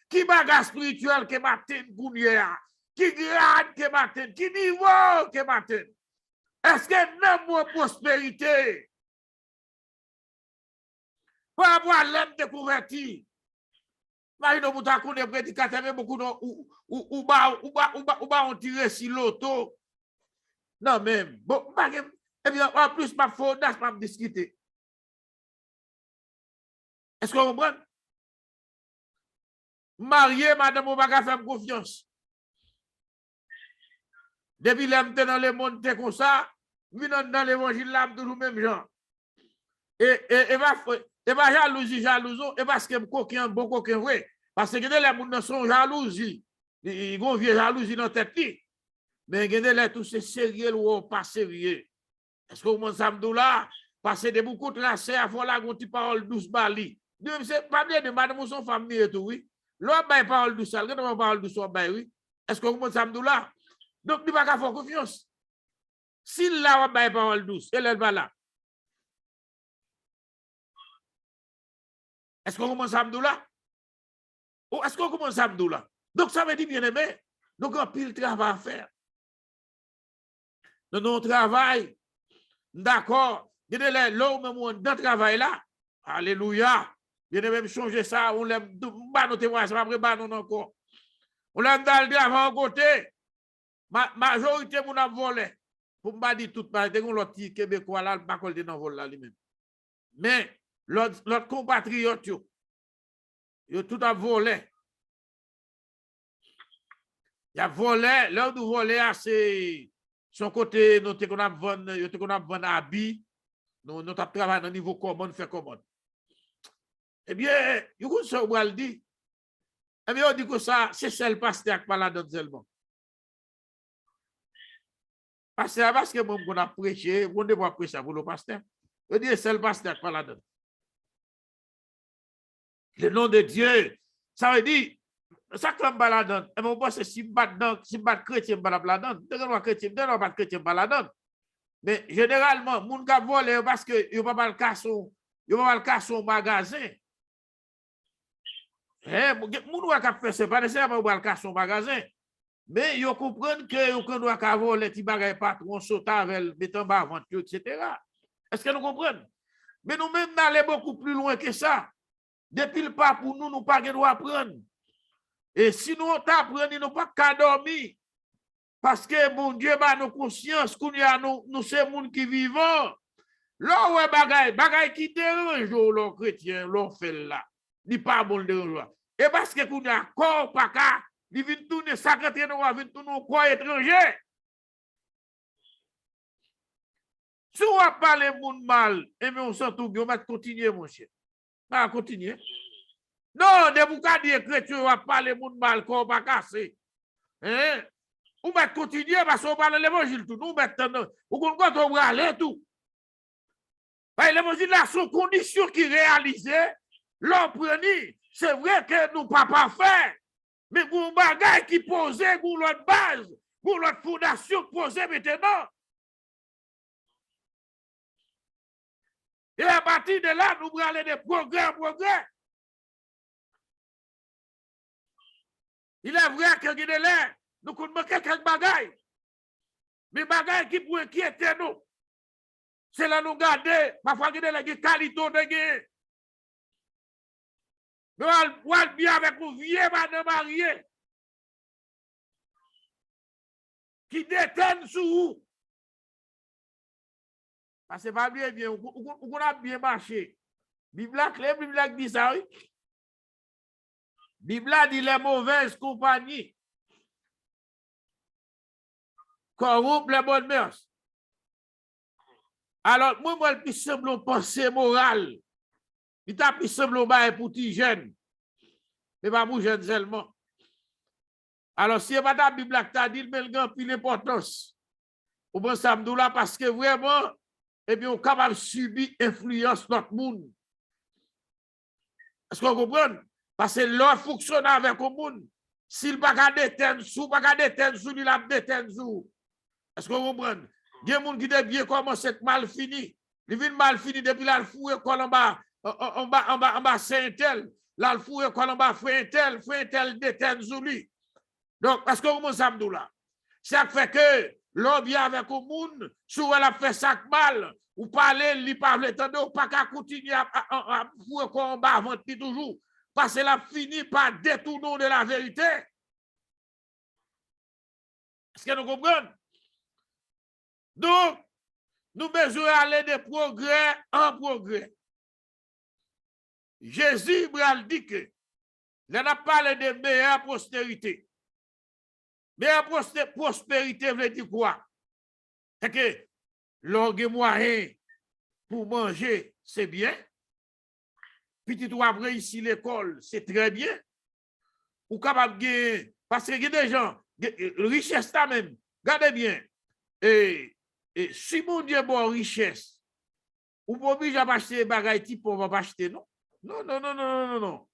qui bagage spirituel que matin gounière, qui grade que matin, qui niveau que matin. Est-ce que nous avons prospérité? Pour avoir l'aime de converti. Nous avons des prédicateurs, beaucoup ou on tire si l'auto. Non, même. Bon, eh bien, en plus, ma faute, pas me discuter. Est-ce que vous comprenez? Marié, madame, on va pas faire confiance. Depuis l'homme dans le monde, c'est comme ça, venant dans l'évangile, là, toujours même genre. Et va jalousie, et parce que coquin, bon coquin, oui. Parce que les gens sont jalousie. Ils vont vivre jalousie dans tête. Mais les tout c'est sérieux ou pas sérieux. Est-ce que vous savez là? Parce que beaucoup de la serre, il faut la parole douce bali. C'est pas bien de madame son famille et tout, oui. L'homme a parole douce, il a parole douce, oui. Est-ce que vous savez là? Donc, il ne va pas faire confiance. S'il a parole douce, elle va là. Est-ce que vous savez là? Ou est-ce que vous savez là? Donc, ça veut dire bien aimé. Donc, un pile travail à faire. Dans notre travail, d'accord, il y a l'homme dans le travail là. Alléluia. Il y a même changer ça. On l'aime, nos témoins, ça va pas non encore. On l'aime dans le travail à côté. Majorité, mon a volé. Pour me dire tout, parce que l'autre Québécois là, le bacol de dans vol là lui-même. Mais l'autre compatriote, il tout a volé. Il a volé, l'heure de voler, c'est son côté, nous avons vendu habits, nous avons travaillé dans le niveau commande, fait commande. Eh bien, il y a ce qu'on dit. Eh bien, on dit que ça, c'est celle pasteur qui parle là seulement. Pasteur, parce que moi, on a prêché, on doit prêcher pour le pasteur. On dit c'est le pasteur qui parle là-dedans. Le nom de Dieu, ça veut dire, ça que je baladon, et mon boss, si je bat chrétien, je baladon, de chrétien, de pas chrétien, baladon. Mais généralement, moun ka volé parce que yo pas le casse son magasin. Moun wa ka faire c'est pas nécessairement le casse son magasin. Mais yo comprennent que yo doit ka voler ti bagay patron sauter avec mettant bas vente etc. Est-ce que nous comprenons? Mais nous même d'aller beaucoup plus loin que ça. Depuis le pas pour nous, nous pas droit apprendre. Et si nous t'apprenons, nous pas qu'à dormir. Parce que mon Dieu, nos consciences, nous sommes gens qui vivons. Là, ouais, bagay qui dérange les chrétiens, l'on fait là. Ni pas bon dérange. Et parce que nous avons corps pas qu'à, ils viennent tourner sacré, nous viennent tourner au corps étranger. Si on parle de monde mal, et bien on s'en trouve, on va continuer, mon cher. On va continuer. Non, de vous dire chrétien, on va parler de monde mal, corps pas cassé. Hein? On va continuer parce qu'on parle de l'évangile tout. Nous maintenant, on va aller tout. L'évangile là, sont conditions qui réalisaient, l'emprenez. C'est vrai que nous pas parfaits, mais pour un bagage qui posait, pour l'autre base, pour l'autre fondation posée maintenant. Et à partir de là, nous allons aller de progrès. Il est vrai que nous connaissons quelques bagages, mais bagages qui pourraient inquiéter nous. C'est là nous garder, parfois il y a des qualités de guerre. Nous allons bien avec un vieux madame marié qui déteigne sur vous. Parce que pas bien, on a bien marché. Bible clair, Bible dit ça, oui. Bible dit les mauvaises compagnies corrompent les bonnes mœurs. Alors, moi, je semble penser moral. Il t'a plus semble pour les jeunes. Mais pas pour les jeunes seulement. Alors, si pas ta Bible qui t'a dit, mais il y a plus d'importance. Au bon samedi là, parce que vraiment, eh bien, on est capable de subir l'influence de notre monde. Est-ce que vous comprenez? Parce que l'on fonctionne avec le monde. S'il n'a pas déteindre sous, il a déteindre sous. Est-ce que vous comprenez? Il y a des gens qui disent bien comment c'est mal fini. Il vient mal fini depuis là, le fou et en bas Saint-Tel. Là, le fou et en bas Frère-Tel déteindre sous lui. Donc, est-ce que vous comprenez là? Ça fait que l'homme vient avec le monde, souvent elle a fait ça mal, ou parler, il parle, ou pas qu'à continuer à fouer combat avant toujours, parce qu'elle a fini par détourner de la vérité. Est-ce que nous comprenons? Donc, nous besoin aller de progrès en progrès. Jésus a dit que, il a parlé de meilleure prospérité. Meilleure prospérité veut dire quoi? C'est que l'orgue moyen pour manger, c'est bien. Petit ou après ici l'école, c'est très bien. Ou capable de, parce que il y a des gens, richesse là même, regardez bien. Et si mon Dieu bon richesse, ou pas obligé d'acheter des bagages type on va acheter, non? Non, non, non, non, non, non.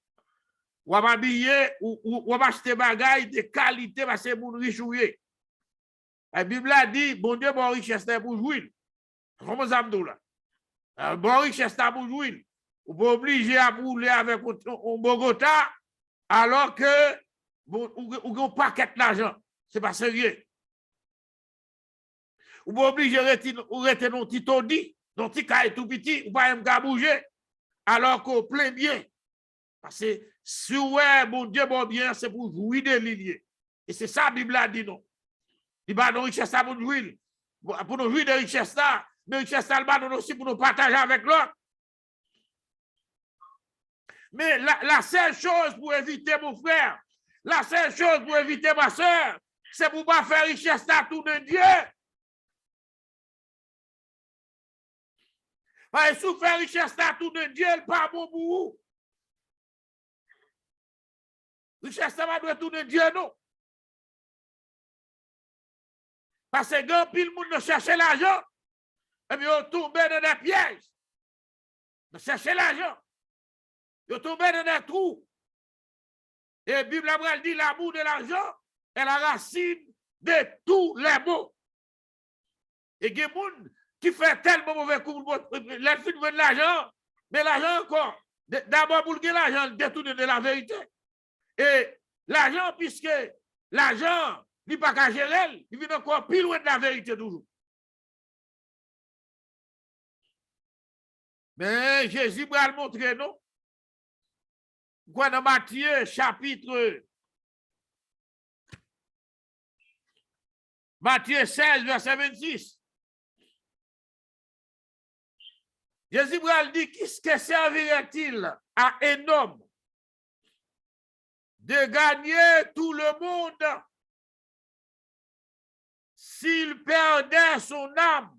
Ou va habiller, ou va acheter des bagages de qualité parce que mon riche ou yé. La Bible a dit, bon Dieu bon richesse là pour jouir. Comment ça me dit là? Bon richesse là pour jouir. Ou pas obligé à rouler avec un Bogota, alors que ou un paquet d'argent. C'est pas sérieux. Ou pas obligé de rester dans petit taudis, dans petit caille tout petit, ou pas même qu'à bouger, alors qu'au plein bien. Parce que si ouais, bon Dieu, bon bien, c'est pour jouir de l'ilier. Et c'est ça la Bible a dit non. Il va nous richesse pour nous jouir. Pour nous jouir de richesse là, mais richesse là, nous aussi pour nous partager avec l'autre. Mais la seule chose pour éviter, mon frère, la seule chose pour éviter, ma soeur, c'est pour ne pas faire richesse à tout de Dieu. Parce que si vous faites richesse à tout de Dieu, il pas bon pour vous. Richesse va doit tout de Dieu, non. Parce que quand pile monde ne cherche l'argent, et bien on tombe dans des pièges. De chercher l'argent. On tombe dans des trous. Et la Bible dit l'amour de l'argent est la racine de tous les maux. Et il y a des gens qui fait tellement mauvais coup, les filles veulent de l'argent, mais l'argent encore, d'abord pour que l'argent détourne de la vérité. Et l'argent, puisque l'argent n'est pas qu'à gérer, il vient encore plus loin de la vérité toujours. Mais Jésus va le montrer, non? Quoi dans Matthieu, chapitre Matthieu 16, verset 26. Jésus dit, qu'est-ce que servirait-il à un homme de gagner tout le monde s'il perdait son âme?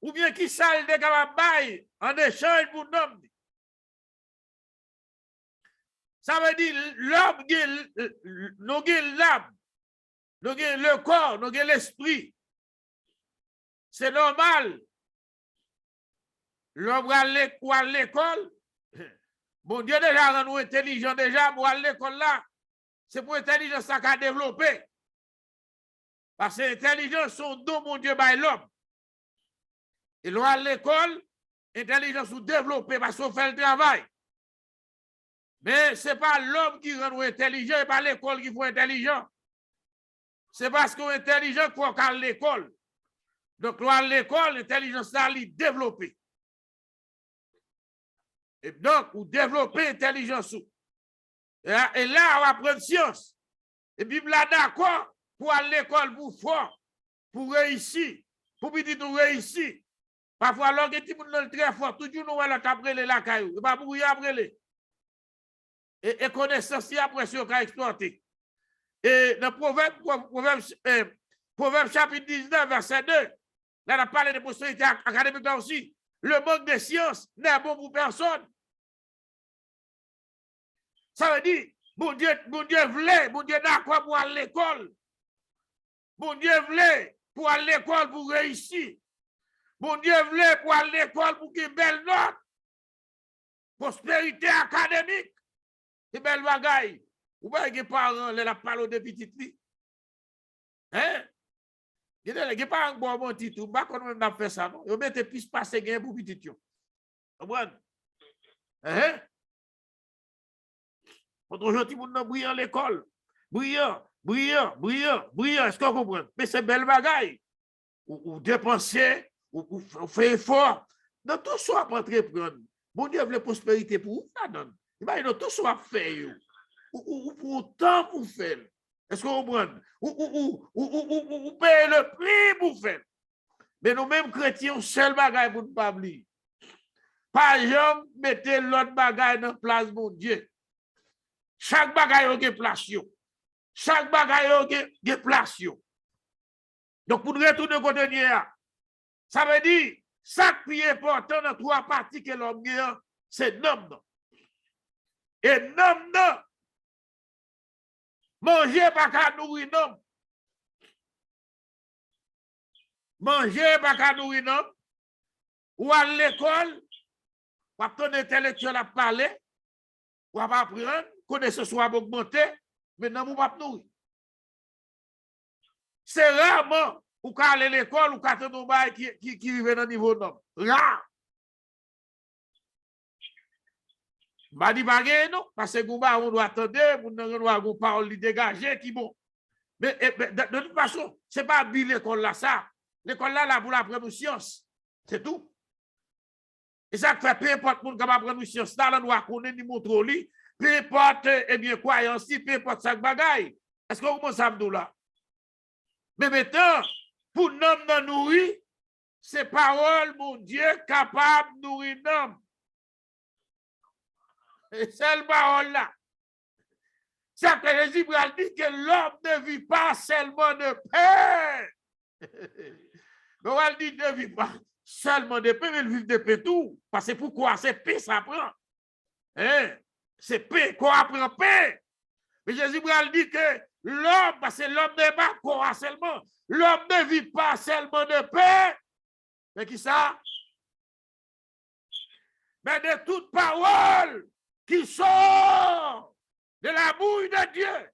Ou bien qui sale de Kababaye en échange pour l'homme? Ça veut dire l'homme, nous avons l'âme, nous avons le corps, nous avons l'esprit. C'est normal. L'homme va à l'école. Bon Dieu déjà rend nous intelligents déjà pour aller à l'école là. C'est pour l'intelligence ça qu'a développé. Parce que l'intelligence, son don, mon Dieu, by l'homme. Et l'on à l'école, l'intelligence ou développée parce qu'on fait le travail. Mais ce n'est pas l'homme qui rend nous intelligents, et pas l'école qui faut intelligent. C'est parce qu'on est intelligent qu'on va à l'école. Donc, l'on à l'école, l'intelligence là, elle est développée. Et donc, vous développez l'intelligence. Et là, on va prendre science. Et puis, là, d'accord, pour aller à l'école, pour fort, pour réussir, pour petit nous réussir. Parfois, alors que tout le monde est très fort, toujours nous allons après la caillou. Pas pour y après les. Et connaissance, après, sur qu'à exploiter. Et dans Proverbe chapitre 19, verset 2, là, on a parlé de postérité académique aussi. Le manque de science n'est bon pour personne. Ça veut dire, bon Dieu voulait, bon Dieu d'accord pour aller à l'école. Bon Dieu voulait pour aller à l'école pour réussir. Bon Dieu voulait pour aller à l'école pour qu'il y ait une belle note. Prospérité académique. C'est belle bagaille. Ou pas que les parents les parlent de petite fille. Hein? Les parents bon mon titre, ou pas qu'on même fait ça, non? Ils mettent plus passer gain pour petit yo. Comprends? Hein? Aujourd'hui, tout le monde brillant à l'école. Brillant. Est-ce qu'on comprend? Mais c'est belle bagaille. Ou dépenser, ou faire effort. Dans tout ça, pour entreprendre. Bon Dieu veut prospérité pour vous, ça donne. Imagine, tout ça à faire. Ou pour temps pour faire. Est-ce qu'on comprend? Ou payer le prix pour faire. Mais nous-mêmes, chrétiens, seul bagaille pour ne pas oublier. Pas jamais mettre l'autre bagaille dans place, mon Dieu. Chaque bagaille a place. Chaque bagaille a place. Donc, pour nous retourner côté ça veut dire, ça qui est important dans trois parties que l'homme a, c'est nom. Et nom, manger pas qu'à nourrir nom. Manger pas qu'à nourrir nom. Ou à l'école, ou à ton intellectuel à parler, ou à apprendre, connaissance soit augmenter, mais non, ou pas nourrir. C'est rarement ou qu'à aller à l'école ou qu'à ton bail qui vivent dans le niveau nom. Rare. Je dis pas non, parce que on doit attendre, on doit avoir une parole dégagée qui bon. Mais de toute façon, ce n'est pas l'école là, ça. L'école là, pour apprendre science. C'est tout. Et ça fait peu importe le monde qui va apprendre science, là, on doit connaître, nous montrer, peu importe, eh bien, croyance, peu importe ça bagaille. Est-ce que vous commencez à me dire là? Mais maintenant, pour nous nourrir, c'est parole, mon Dieu, capable de nourrir l'homme. Et c'est la parole là. Ça que Jésus a dit que l'homme ne vit pas seulement de paix. Mais on dit ne vit pas seulement de paix, mais il vit de paix tout. Parce que pourquoi? C'est paix, ça prend. Hein? C'est paix, qu'on apprend paix. Mais Jésus a dit que l'homme, parce que l'homme n'est pas quoi seulement. L'homme ne vit pas seulement de paix. Mais qui ça? Mais de toute parole qui sort de la bouille de Dieu.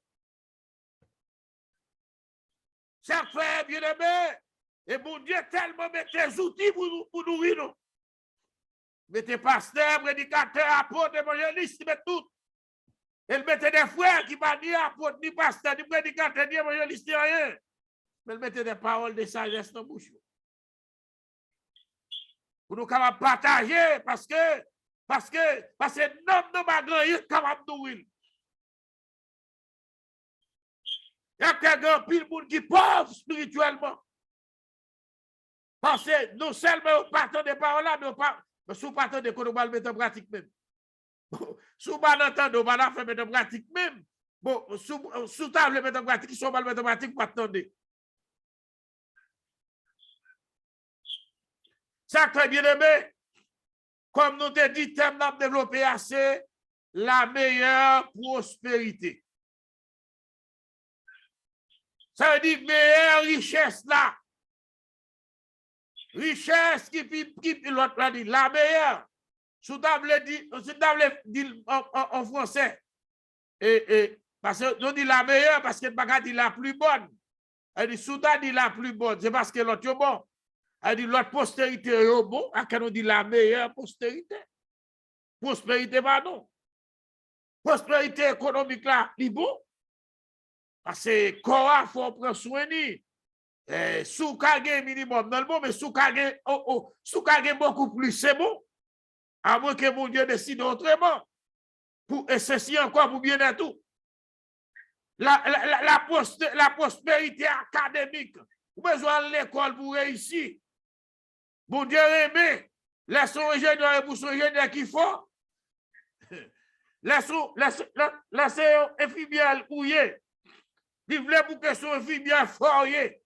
Ça fait, bien aimé. Et mon Dieu, tellement met des outils pour nourrir nous. Mettez pasteur, prédicateur, apôtre, évangéliste, il met tout. Il mettait des frères qui ne sont ni apôtre, ni pasteur, ni prédicateur, ni évangéliste, ni rien. Mais il mettait des paroles de sagesse dans la bouche. Pour nous capables de partager, parce que non, nous sommes capables de nourrir. Il y a quelqu'un pile monde qui est pauvre spirituellement. Parce que nous seulement partons des paroles là, mais sous partons de qu'on va le mettre en pratique même. Sous pas d'entendre, on va la faire mettre en pratique même. Bon, sous table mettre en pratique, si on va le mettre en pratique, pas attendre. Ça très bien aimé. Comme nous te dit, thème n'a développé assez la meilleure prospérité. Ça veut dire meilleure richesse là. Richesse qui l'autre l'a dit, la meilleure. Si tu dit en français, parce que nous dit la meilleure, parce que pas dit la plus bonne. Elle dit, si tu dit la plus bonne, c'est parce que l'autre est bon. Elle dit, l'autre postérité est bon, à qu'on dit la meilleure postérité. Prospérité, pardon. Prospérité économique là, c'est bon. Parce que quoi, il faut prendre soin de sous kage minimum dans le bon, mais sous kage beaucoup plus, c'est bon. À moins que mon Dieu décide autrement. Et ceci encore pour bien à tout. La prospérité académique. Vous avez besoin de l'école pour réussir. Mon Dieu aimé. Laissons ingénieur et pour son ingénieur qu'il faut. Laissons infirmière ouillé. Vivez pour que son infirmière foyer.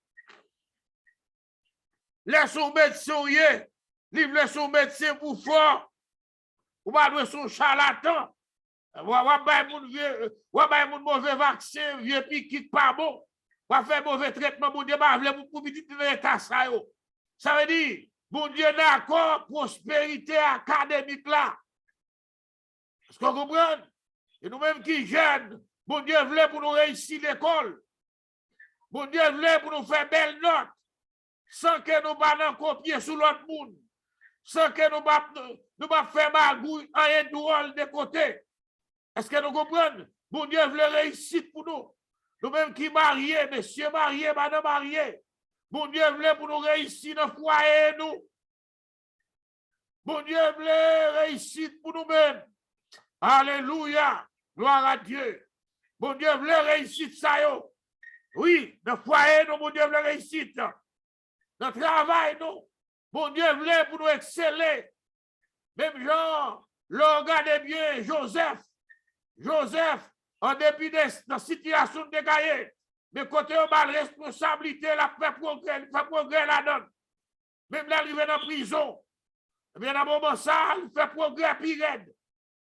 Laissons médecin ouillé. Livre son médecin pour fort. Ou pas son charlatan. Ou pas mon mauvais vaccin, vieux piquet pas bon. Ou faire mauvais traitement, mon Dieu, pour petit l'état ça. Ça veut dire, mon Dieu, d'accord, prospérité académique là. Est-ce qu'on comprend? Et nous-mêmes qui jeunes, mon Dieu voulait pour nous réussir l'école. Mon Dieu voulait pour nous faire belle note. Sans que nous ne copier sous l'autre monde. Sans que nous ne faire magouille en drôle de côté. Est-ce que nous comprenons? Mon Dieu veut réussir pour nous. Nous-mêmes qui mariés, messieurs mariés, madame mariés. Mon Dieu veut pour nous réussir dans le foyer, nous. Mon Dieu veut réussir pour nous-mêmes. Alléluia. Gloire à Dieu. Mon Dieu veut réussir ça. Oui, dans le foyer, nous, mon Dieu veut réussir. Dans le travail, nous. Mon Dieu voulait pour nous exceller. Même genre, le regardez bien, Joseph, en dépit de la situation de gagner, mais côté on a la responsabilité, la fait progrès là-dedans. Même l'arrivée dans la prison, bien à un moment ça, il fait progrès pire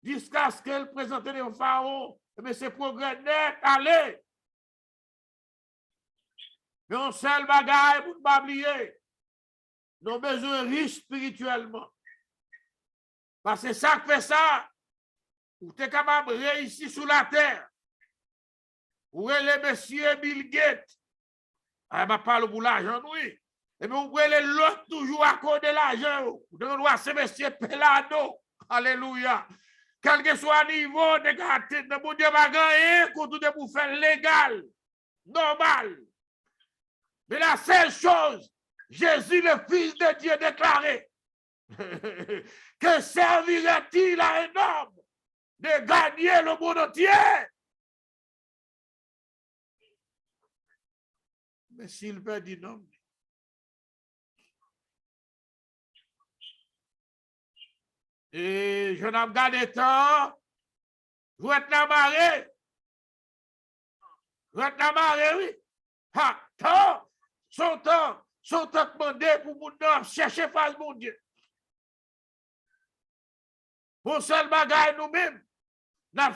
jusqu'à ce qu'elle présente les pharaons, mais c'est progrès net, allez. Mais on seul bagaille pour ne pas oublier. Nous avons besoin riches spirituellement. Parce que ça fait ça, vous êtes capable de réussir sur la terre. Vous les messieurs Bill Gates. Je ne parle pour l'argent, oui. Et vous voyez l'autre toujours à cause de l'argent. Vous devez ces messieurs Pelado. Alléluia. Quel que soit le niveau de gâteau, de mon Dieu va gagner pour faire légal, normal. Mais la seule chose, Jésus, le Fils de Dieu, déclaré que servirait-il à un homme de gagner le monde entier? Mais s'il veut dire non. Et je n'ai pas gardé temps, je vais te la marrer. Je vais te la marrer, oui. Ha, temps, son temps demandé pour mon homme chercher face mon Dieu. Pour seul bagage nous-mêmes, n'a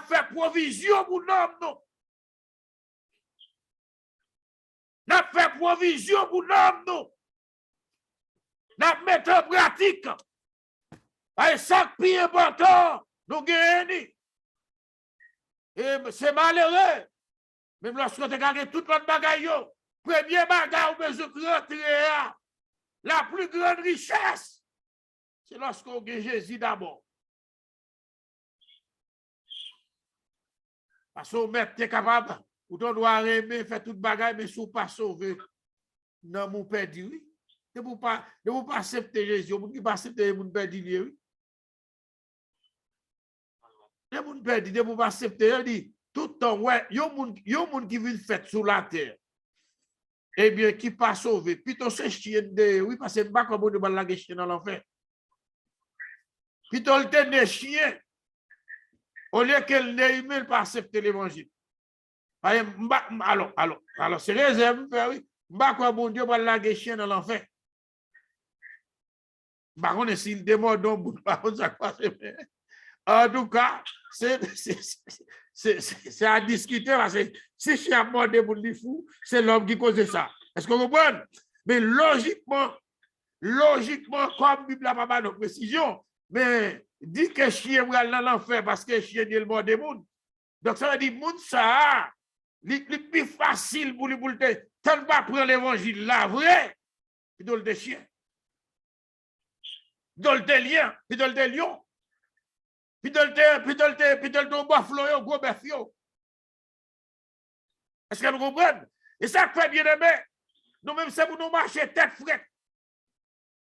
fait provision pour l'homme, non. N'a fait provision pour l'homme, non. N'a mis en pratique. Et ça qui est important, nous gagnons. Et c'est malheureux. Même lorsque tu gagnes tout notre bagaille, premier bagage où besoin de rentrer, la plus grande richesse, c'est lorsqu'on gagne Jésus d'abord. Parce que maître, tu es capable, ou tu dois aimer, faire tout bagaille, mais si tu pas sauvé, non, mon père dit oui. Ne vous pas accepter Jésus, vous ne pas accepter mon père dit oui. Ne vous pas accepter, il dit, tout le temps, ouais, il y a un monde qui vient faire sur la terre. Eh bien, qui pas sauvé. Plutôt c'est chien de, oui, parce que je ne sais pas comment on va la chien dans l'enfer. Plutôt le temps des chiens, au lieu qu'elle n'ait pas accepté l'évangile. Alors, c'est réserve, oui. Je ne sais pas comment bon Dieu va la chien dans l'enfer. Par contre, s'il demande donc, ça passe. En tout cas, c'est à discuter parce que si je suis à mort de mon fou, c'est l'homme qui cause ça. Est-ce que vous comprenez? Mais logiquement, comme la Bible n'a pas de précision, mais dit que chien va dans l'enfer parce que chien est le mort des mondes. Donc ça veut dire monde ça, le plus facile pour lui tant pas prendre l'évangile là, vrai, puis dans le chien. Dans le lien, puis dans le lion. Puis dans le buffalo, gros bœuf. Est-ce que vous comprenez? Et ça fait bien aimé. Nous-mêmes, c'est pour nous marcher tête frette.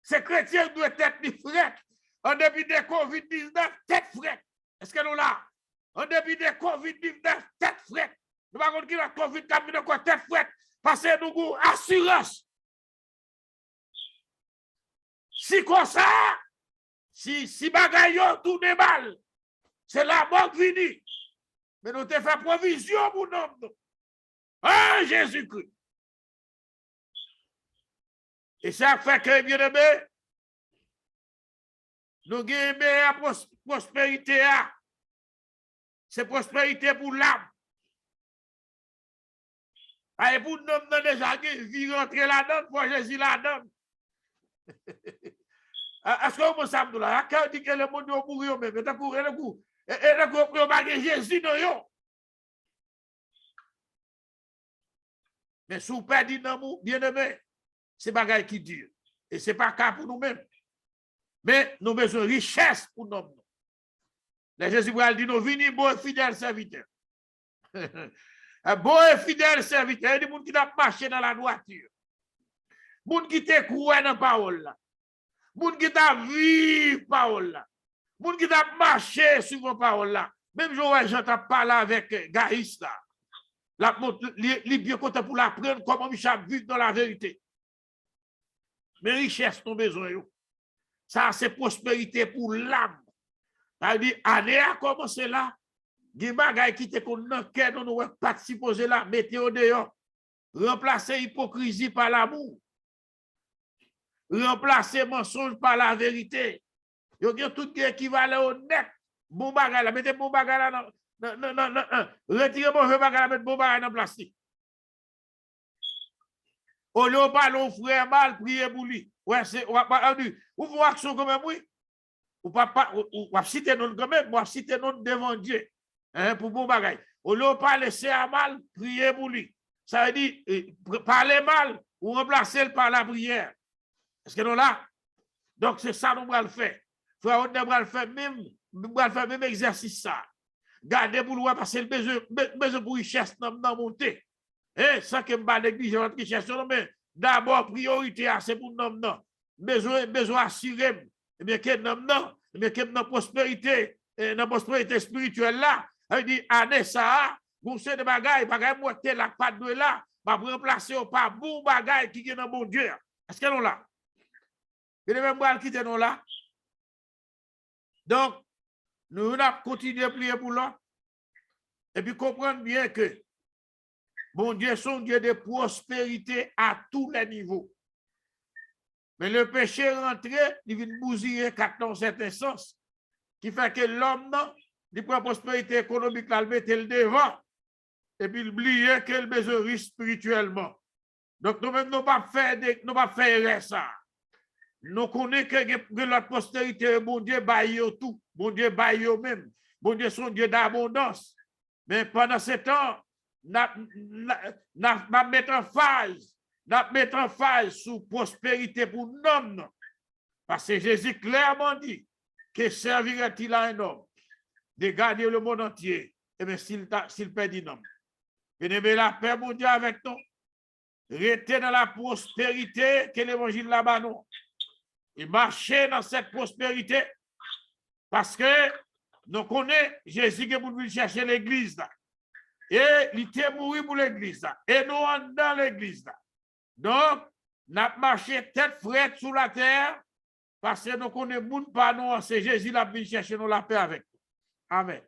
Ces chrétiens doivent être frette. En début de COVID-19, tête frette. Est-ce que nous là? En début de COVID-19, tête frette. Nous ne pouvons pas dire COVID qui a tête frette. Parce que nous avons assurance. Si comme ça, si bagaille tourne mal, c'est la mort qui vient. Mais nous te fait provision pour nous. Ah, Jésus-Christ. Et ça fait que, bien aimé, nous gagnons la prospérité. C'est prospérité pour l'âme. Et pour nous, nous avons déjà vu rentrer là-dedans, pour Jésus là-dedans. Est-ce que vous savez là? Quand on dit que le monde est mourir, mais vous avez le coup. Et vous avez Jésus dans yo. Mais si vous perdez dans nous, bien aimé, c'est bagaille qui dure. Et ce n'est pas cas pour nous-mêmes. Mais nous avons besoin de richesse pour nous. Le Jésus dit, nous venons bon et fidèle serviteur. Un bon et fidèle serviteur. Il y a des gens qui ont marché dans la droiture. Des gens qui ont cru dans la parole. Des gens qui ont vu la parole. Des gens qui ont marché sur la parole. Même si j'entends parler avec Gaïs là. Les bien content pour l'apprendre comment Michel vit dans la vérité. Mais richesse, nous besoin. Ça, c'est prospérité pour l'âme. Ça veut dire, année a commencé là. Des bagailles qui te connaissent, nous ne pouvons pas supposer là, mettez au dehors. Remplacer hypocrisie par l'amour. Remplacer mensonge par la vérité. Il y a tout qui va aller honnête. Bon bagage là, mettez bon bagage là. Non. Retirez mon bagage là, mettez bon bagage dans le plastique. Au lieu de parler au frère mal, priez pour lui. Ouais, c'est, ou vous action quand même, oui. Ou pas, ou citer non quand même, ou citer non devant Dieu. Hein, pour bon bagage. Au lieu de parler c'est à mal, priez pour lui. Ça veut dire, parler mal, ou remplacer par la prière. Est-ce que nous là? Donc, c'est ça nous allons faire. Frère, on devra faire même exercice ça. Gardez pour le parce que le besoin pour richesse dans monter. Et sans que je ne néglige votre richesse, mais d'abord, priorité, c'est pour nous. Besoin assurer, eh bien, que dans prospérité, dans la prospérité spirituelle là, il dit, année ça, vous savez des bagailles, moi, la patte de là, va remplacer par bon bagaille qui est dans mon Dieu. Est-ce que nous là? Et même moi qui nous là. Donc, nous allons continuer à prier pour l'autre. Et puis comprendre bien que bon Dieu, son Dieu de prospérité à tous les niveaux. Mais le péché rentré, il vient bousiller dans certains sens, qui fait que l'homme, il prend prospérité économique, il met le devant, et puis il oublie qu'il a besoin riche spirituellement. Donc, nous-mêmes, nous ne pas faire ça. Nous connaissons que la postérité, bon Dieu, baille tout. Bon Dieu, baille même. Bon Dieu, son Dieu d'abondance. Mais pendant ce temps, nous mettons en phase sous prospérité pour l'homme. Parce que Jésus clairement dit que servirait-il à un homme de gagner le monde entier, et bien s'il perd un homme. Bien-aimé, la paix, mon Dieu, avec nous. Restez dans la prospérité que l'évangile là-bas, nous. Et marcher dans cette prospérité parce que nous connaissons Jésus qui est venu chercher l'église là. Et il était mort pour l'église là. Et nous sommes dans l'église là. Donc, nous avons marché tête frette sous la terre parce que nous connaissons le monde par nous. C'est Jésus qui est venu chercher nous la paix avec nous. Amen.